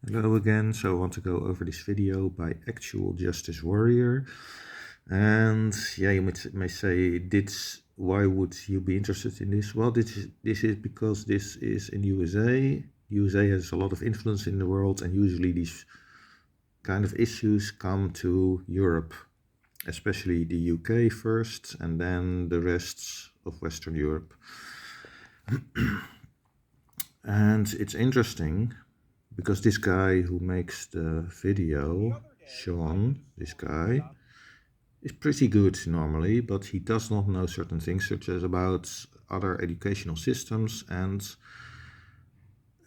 Hello again. So I want to go over this video by Actual Justice Warrior. And yeah, you may say, why would you be interested in this? Well, this is because this is in USA. USA has a lot of influence in the world, and usually these kind of issues come to Europe, especially the UK first, and then the rest of Western Europe. And it's interesting because this guy who makes the video, Sean, this guy, is pretty good normally, but he does not know certain things, such as about other educational systems. And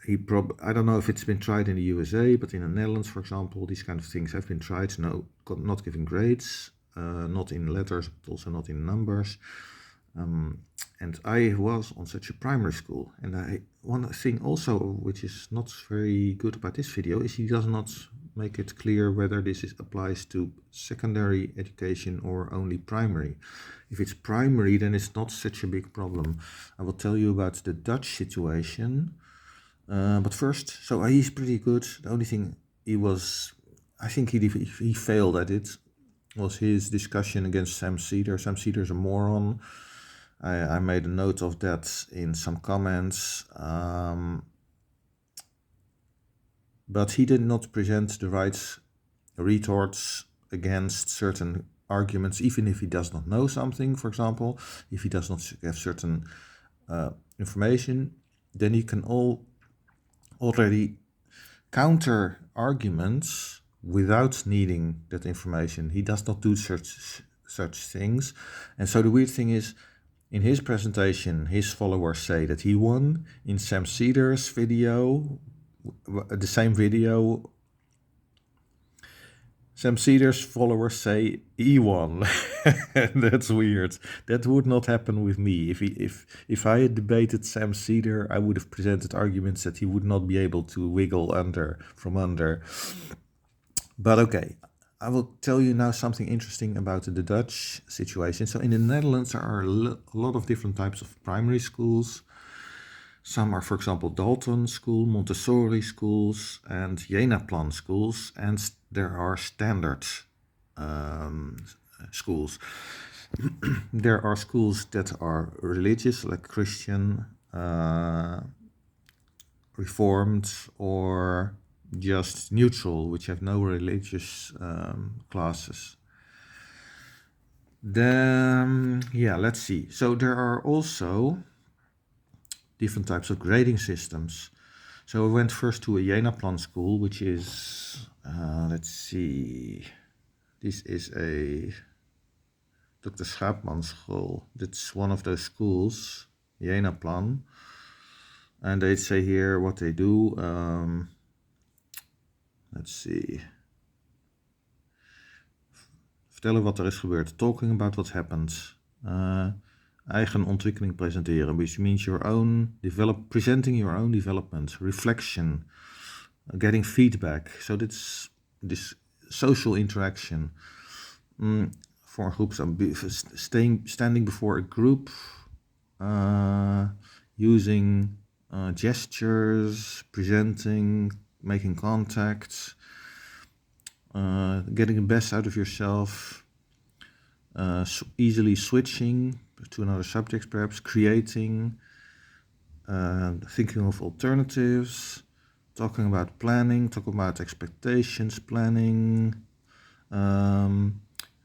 I don't know if it's been tried in the USA, but in the Netherlands, for example, these kind of things have been tried. Not giving grades, not in letters, but also not in numbers. And I was on such a primary school, and one thing also which is not very good about this video is he does not make it clear whether this applies to secondary education or only primary. If it's primary, then it's not such a big problem. I will tell you about the Dutch situation, but first, so he's pretty good. The only thing I think he failed at it, was his discussion against Sam Cedar. Sam Cedar's a moron. I made a note of that in some comments, but he did not present the right retorts against certain arguments, even if he does not know something. For example, if he does not have certain information, then he can already counter arguments without needing that information. He does not do such things. And so the weird thing is, in his presentation, his followers say that he won. In Sam Cedar's video, the same video, Sam Cedar's followers say he won. That's weird. That would not happen with me. If I had debated Sam Cedar, I would have presented arguments that he would not be able to wiggle from under. But okay. I will tell you now something interesting about the Dutch situation. So in the Netherlands, there are a lot of different types of primary schools. Some are, for example, Dalton School, Montessori schools, and Jenaplan schools, and there are standard schools. There are schools that are religious, like Christian, Reformed, or just neutral, which have no religious classes. Then, yeah, let's see. So there are also different types of grading systems. So I went first to a Jenaplan school, which is, let's see, this is a Dr. Schaapman school. That's one of those schools, Jenaplan. And they say here what they do. Let's see. Vertellen wat er is gebeurd. Talking about what happened. Eigen ontwikkeling presenteren, which means presenting your own development, reflection, getting feedback. So that's this social interaction. For a group, standing before a group, using gestures, presenting, making contact, getting the best out of yourself, easily switching to another subject, perhaps creating, thinking of alternatives, talking about planning, talking about expectations, planning,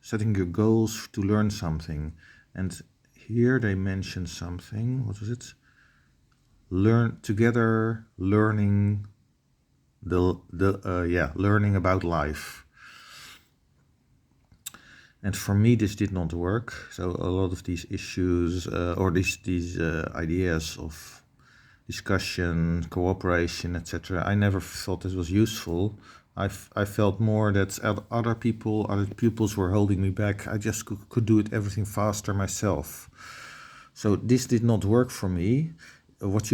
setting your goals to learn something. And here they mention something. What was it? Learning learning about life. And for me, this did not work. So a lot of these issues or these ideas of discussion, cooperation, etc., I never thought this was useful. I felt more that other pupils were holding me back. I just could do everything faster myself. So this did not work for me. What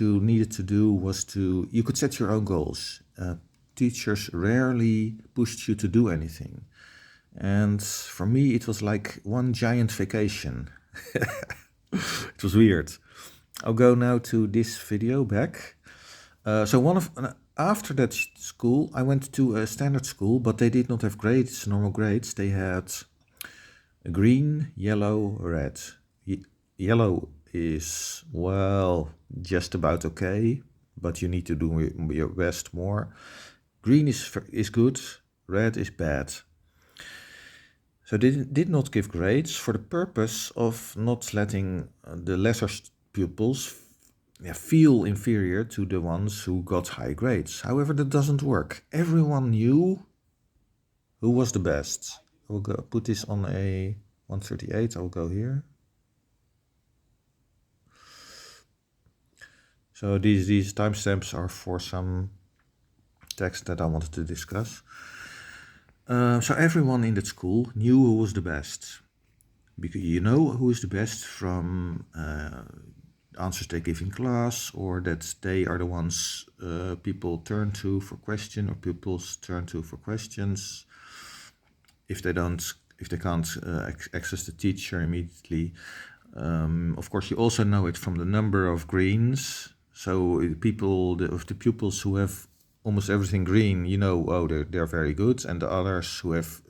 you needed to do was you could set your own goals. Teachers rarely pushed you to do anything. And for me, it was like one giant vacation. It was weird. I'll go now to this video back. So after that school, I went to a standard school, but they did not have grades, normal grades. They had green, yellow, red. Yellow is, well, just about okay, but you need to do your best more. Green is good, red is bad. So they did not give grades for the purpose of not letting the lesser pupils feel inferior to the ones who got high grades. However, that doesn't work. Everyone knew who was the best. I will put this on a 138. I will go here. So these timestamps are for some text that I wanted to discuss. So everyone in that school knew who was the best. Because you know who is the best from answers they give in class, or that they are the ones people turn to for question, or pupils turn to for questions. If they can't access the teacher immediately. Of course, you also know it from the number of greens. So the pupils who have almost everything green, you know, oh, they're very good, and the others who have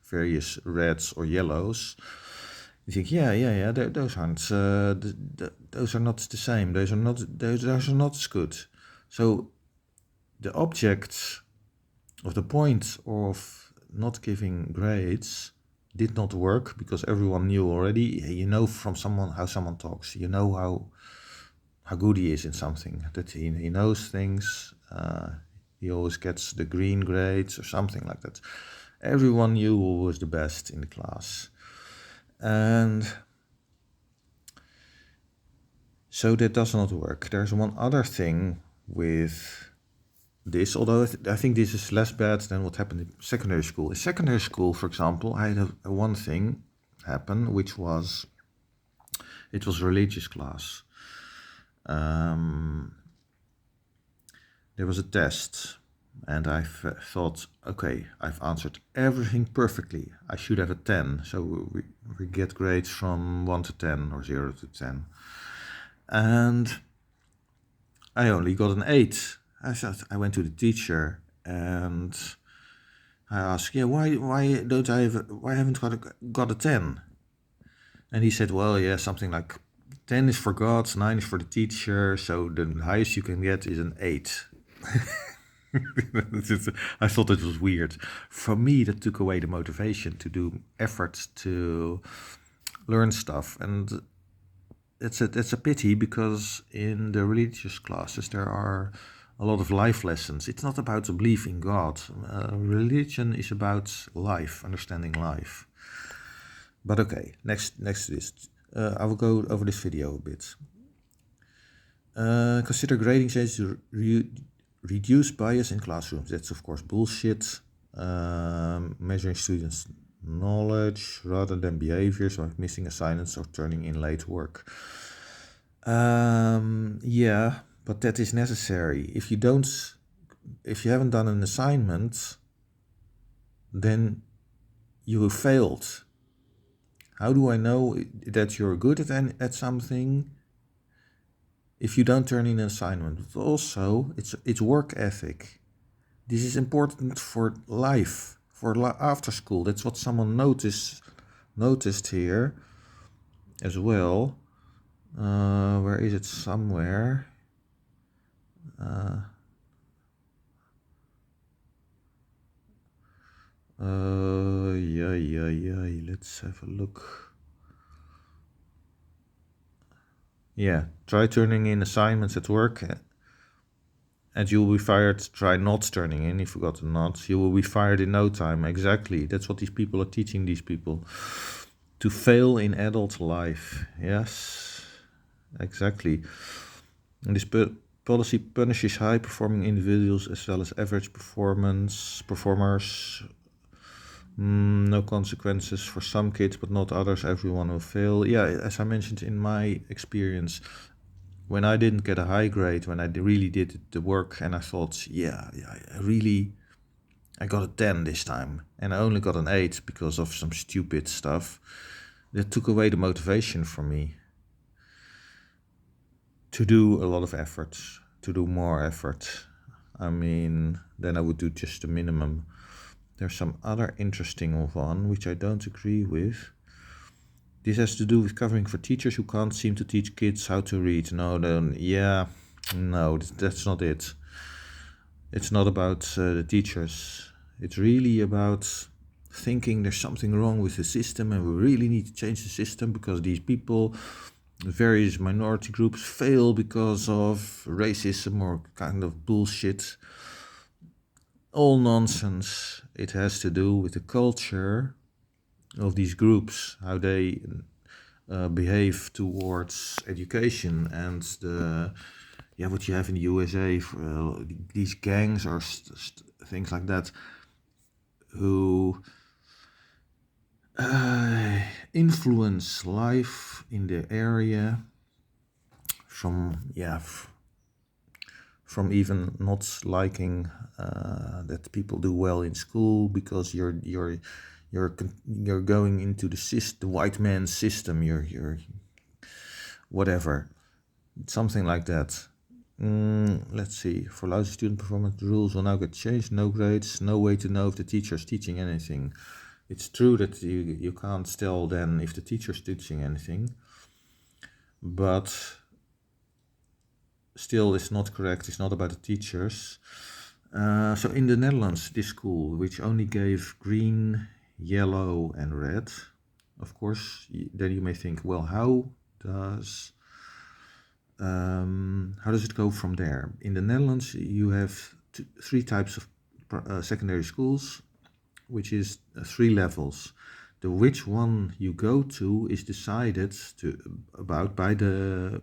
various reds or yellows, you think, those aren't, those are not the same. Those are not as good. So the object of the point of not giving grades did not work because everyone knew already. You know from someone how someone talks. You know how good he is in something. That he knows things. He always gets the green grades or something like that. Everyone knew who was the best in the class. And so that does not work. There's one other thing with this, although I think this is less bad than what happened in secondary school. In secondary school, for example, I had one thing happen, which was, it was religious class. There was a test, and I thought, okay, I've answered everything perfectly. I should have a 10. So we get grades from 1 to 10 or 0 to 10. And I only got an 8. I went to the teacher and I asked, why haven't got a 10? And he said, well, something like 10 is for God, 9 is for the teacher, so the highest you can get is an 8. I thought it was weird. For me, that took away the motivation to do efforts to learn stuff. And it's a pity, because in the religious classes there are a lot of life lessons. It's not about the belief in God. Religion is about life, understanding life. But okay, next to this, I will go over this video a bit. Consider grading aids to reduce bias in classrooms. That's of course bullshit. Measuring students' knowledge rather than behaviors, like missing assignments or turning in late work. Yeah, but that is necessary. If you haven't done an assignment, then you failed. How do I know that you're good at something if you don't turn in an assignment? But also, it's work ethic. This is important for life, for after school. That's what someone noticed here as well. Where is it? Somewhere. Let's have a look. Yeah, try turning in assignments at work and you will be fired. Try not turning in. If you got a not, you will be fired in no time. Exactly. That's what these people are teaching these people. To fail in adult life. Yes, exactly. And this policy punishes high-performing individuals as well as average performers. No consequences for some kids, but not others. Everyone will fail. Yeah, as I mentioned in my experience, when I didn't get a high grade, when I really did the work and I thought, I got a 10 this time, and I only got an 8 because of some stupid stuff, that took away the motivation for me to do a lot of efforts, to do more effort. I mean, then I would do just the minimum. There's some other interesting one which I don't agree with. This has to do with covering for teachers who can't seem to teach kids how to read. No, that's not it. It's not about the teachers. It's really about thinking there's something wrong with the system and we really need to change the system because these people, various minority groups, fail because of racism or kind of bullshit. All nonsense. It has to do with the culture of these groups, how they behave towards education, and what you have in the USA, these gangs or things like that, who influence life in the area from even not liking that people do well in school because you're going into the white man's system. You're whatever, something like that. Let's see. For lousy student performance, the rules will now get changed. No grades, no way to know if the teacher is teaching anything. It's true that you can't tell then if the teacher's teaching anything, but still it's not correct. It's not about the teachers. So in the Netherlands, this school, which only gave green, yellow and red, of course, then you may think, well, how does it go from there? In the Netherlands, you have three types of secondary schools, which is 3 levels. Which one you go to is decided about by the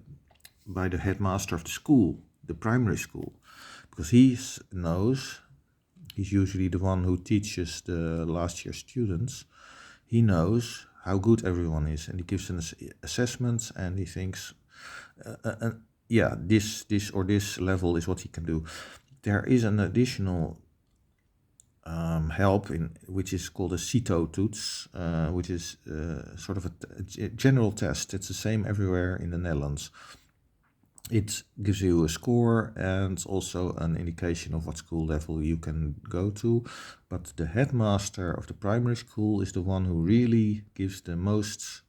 headmaster of the school, the primary school, because he's usually the one who teaches the last year students. He knows how good everyone is, and he gives an assessment, and he thinks, this or this level is what he can do. There is an additional help which is called a CITO-toets, which is sort of a general test. It's the same everywhere in the Netherlands. It gives you a score and also an indication of what school level you can go to. But the headmaster of the primary school is the one who really gives the most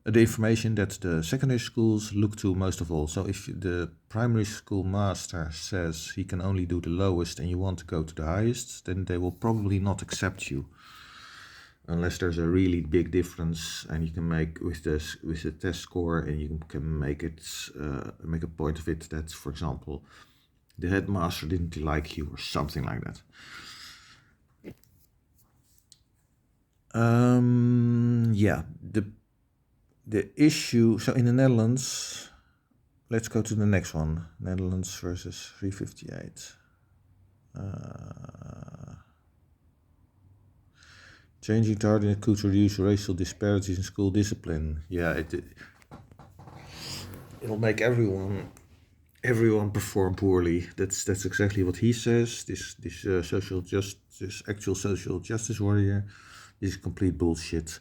the information that the secondary schools look to most of all. So if the primary school master says he can only do the lowest and you want to go to the highest, then they will probably not accept you, unless there's a really big difference and you can make with the test score, and you can make a point of it that, for example, the headmaster didn't like you or something like that. The issue, so in the Netherlands, let's go to the next one. Netherlands versus 358. Changing targeting could reduce racial disparities in school discipline. Yeah, it'll make everyone perform poorly. That's exactly what he says. This actual social justice warrior. This is complete bullshit.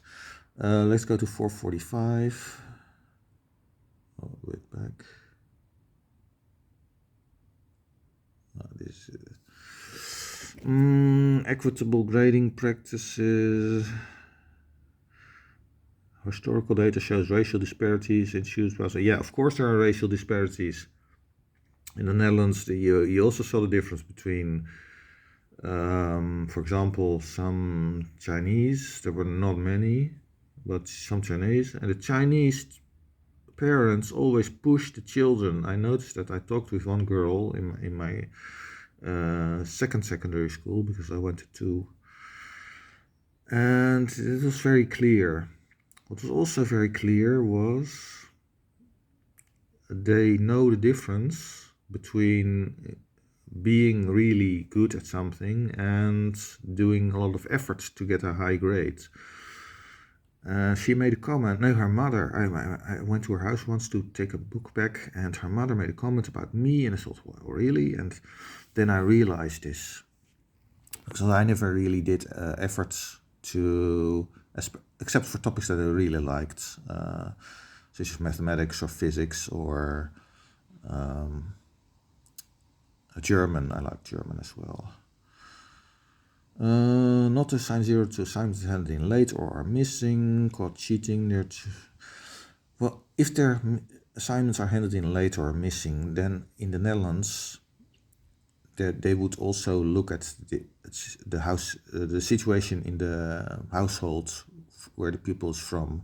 Let's go to 445. Oh, wait back. Equitable grading practices. Historical data shows racial disparities in students' process. Yeah, of course there are racial disparities. In the Netherlands, you also saw the difference between, for example, some Chinese. There were not many, but some Chinese. And the Chinese parents always push the children. I noticed that. I talked with one girl in my second secondary school, because I went to 2, and it was very clear. What was also very clear was they know the difference between being really good at something and doing a lot of effort to get a high grade. She made a comment. No, her mother, I went to her house once to take a book back, and her mother made a comment about me, and I thought, well, really? And then I realized this, because I never really did efforts to, except for topics that I really liked, such as mathematics or physics or German, I like German as well. Not to assign 0 to assignments handed in late or are missing, caught cheating. Well, if their assignments are handed in late or are missing, then in the Netherlands, they would also look at the situation in the household where the pupil is from,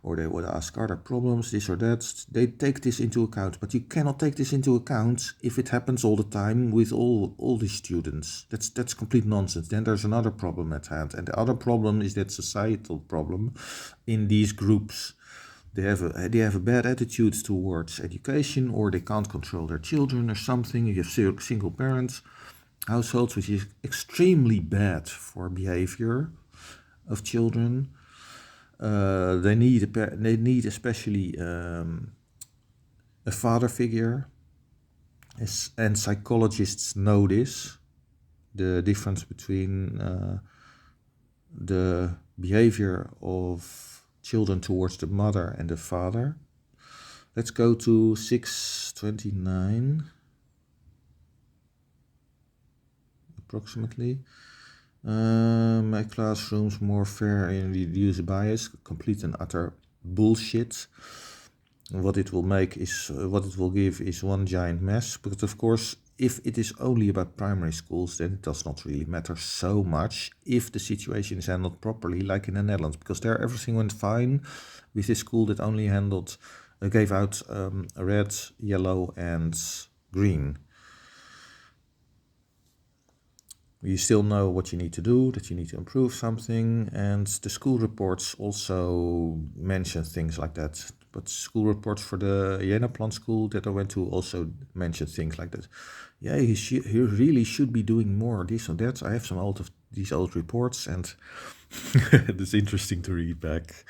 or they would ask, are there problems, this or that. They take this into account, but you cannot take this into account if it happens all the time with all the students. That's complete nonsense. Then there's another problem at hand, and the other problem is that societal problem in these groups. They have a bad attitude towards education, or they can't control their children or something. You have single parents households, which is extremely bad for behavior of children. They need especially a father figure, and psychologists know this, the difference between the behavior of children towards the mother and the father. Let's go to 629 approximately. Make classrooms more fair and reduce bias. Complete and utter bullshit. What it will give is one giant mess. But of course, if it is only about primary schools, then it does not really matter so much if the situation is handled properly, like in the Netherlands, because there everything went fine with this school that only gave out red, yellow, and green. You still know what you need to do, that you need to improve something, and the school reports also mention things like that. But school reports for the Jenaplan school that I went to also mention things like that. Yeah, he really should be doing more this or that. I have some of these old reports, and it's interesting to read back.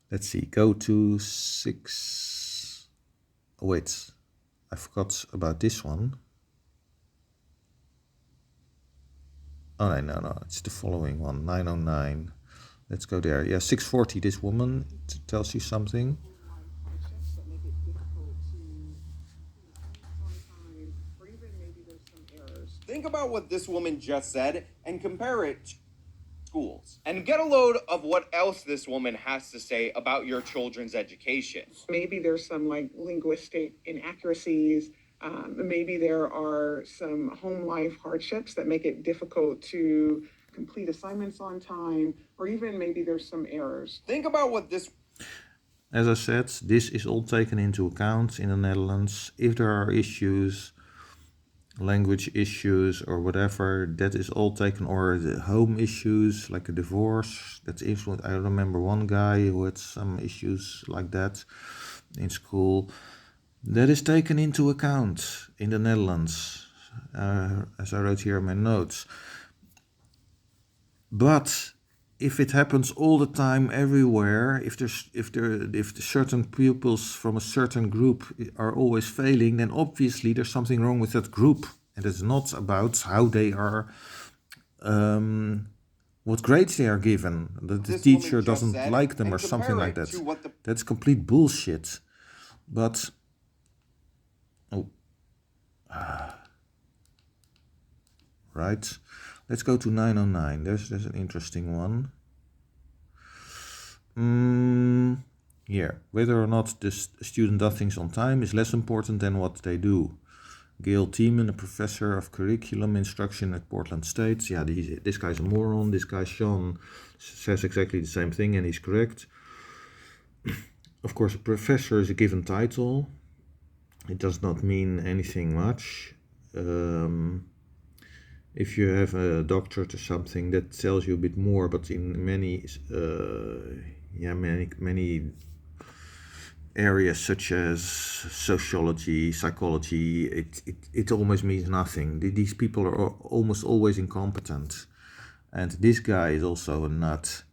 Let's see, go to 6. Oh, wait, I forgot about this one. Oh, no, it's the following one, 909. Let's go there. Yeah, 640, this woman tells you something. Think about what this woman just said and compare it to schools. And get a load of what else this woman has to say about your children's education. Maybe there's some linguistic inaccuracies. Maybe there are some home life hardships that make it difficult to complete assignments on time, or even maybe there's some errors. Think about what this... As I said, this is all taken into account in the Netherlands. If there are issues, language issues or whatever, that is all taken, or the home issues like a divorce, that's influenced. I remember one guy who had some issues like that in school. That is taken into account in the Netherlands, as I wrote here in my notes. But if it happens all the time, everywhere, if the certain pupils from a certain group are always failing, then obviously there's something wrong with that group, and it's not about how they are, what grades they are given. That the teacher doesn't like them or something like that. That's complete bullshit. But right. Let's go to 909. There's an interesting one. Here, whether or not the student does things on time is less important than what they do. Gail Tiemann, a professor of curriculum instruction at Portland State. Yeah, this guy's a moron. This guy, Sean, says exactly the same thing, and he's correct. Of course, a professor is a given title. It does not mean anything much. If you have a doctorate or something, that tells you a bit more, but in many areas such as sociology, psychology, it almost means nothing. These people are almost always incompetent, and this guy is also a nut.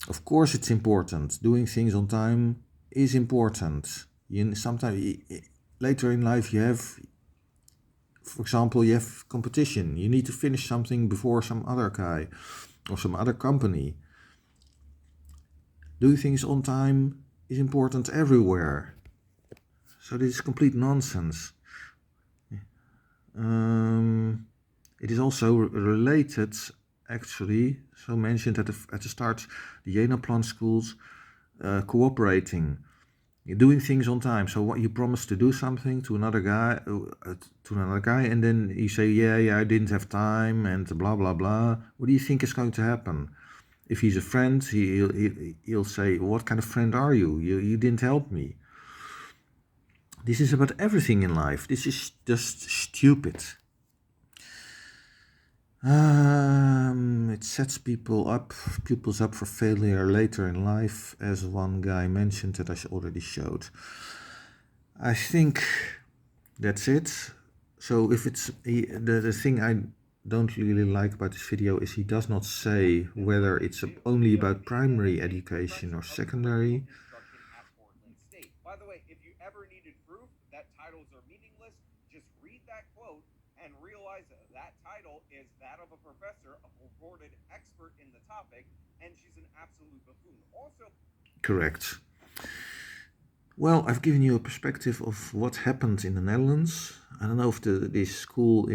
Of course it's important. Doing things on time is important. Sometimes later in life you have, for example, you have competition. You need to finish something before some other guy or some other company. Doing things on time is important everywhere. So this is complete nonsense. It is also related, actually, so mentioned at the start, the Jena Plan schools cooperating. You're doing things on time. So what you promise to do something to another guy, and then you say, yeah, I didn't have time, and blah blah blah. What do you think is going to happen? If he's a friend, he'll say, what kind of friend are you? You didn't help me. This is about everything in life. This is just stupid. It sets pupils up for failure later in life, as one guy mentioned that I already showed. I think that's it. So if it's the thing I don't really like about this video is he does not say whether it's only about primary education or secondary. By the way, if you ever needed proof that titles are meaningless, just read that quote and realize that title is that of a professor, a purported expert in the topic, and she's an absolute buffoon. Also, correct. Well, I've given you a perspective of what happened in the Netherlands. I don't know if this school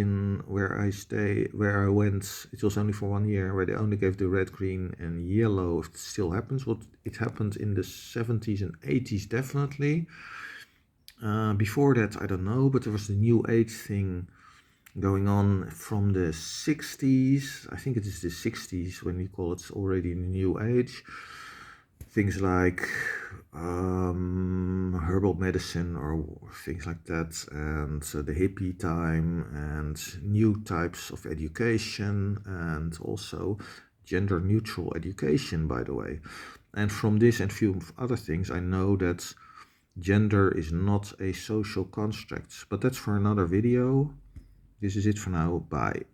where I went, it was only for 1 year, where they only gave the red, green and yellow, if it still happens. What it happened in the 70s and 80s, definitely. Before that, I don't know, but there was the New Age thing going on from the 60s. I think it is the 60s when we call it already the New Age. Things like herbal medicine or things like that, and the hippie time, and new types of education, and also gender neutral education, by the way. And from this and few other things, I know that gender is not a social construct, but that's for another video. This is it for now. Bye.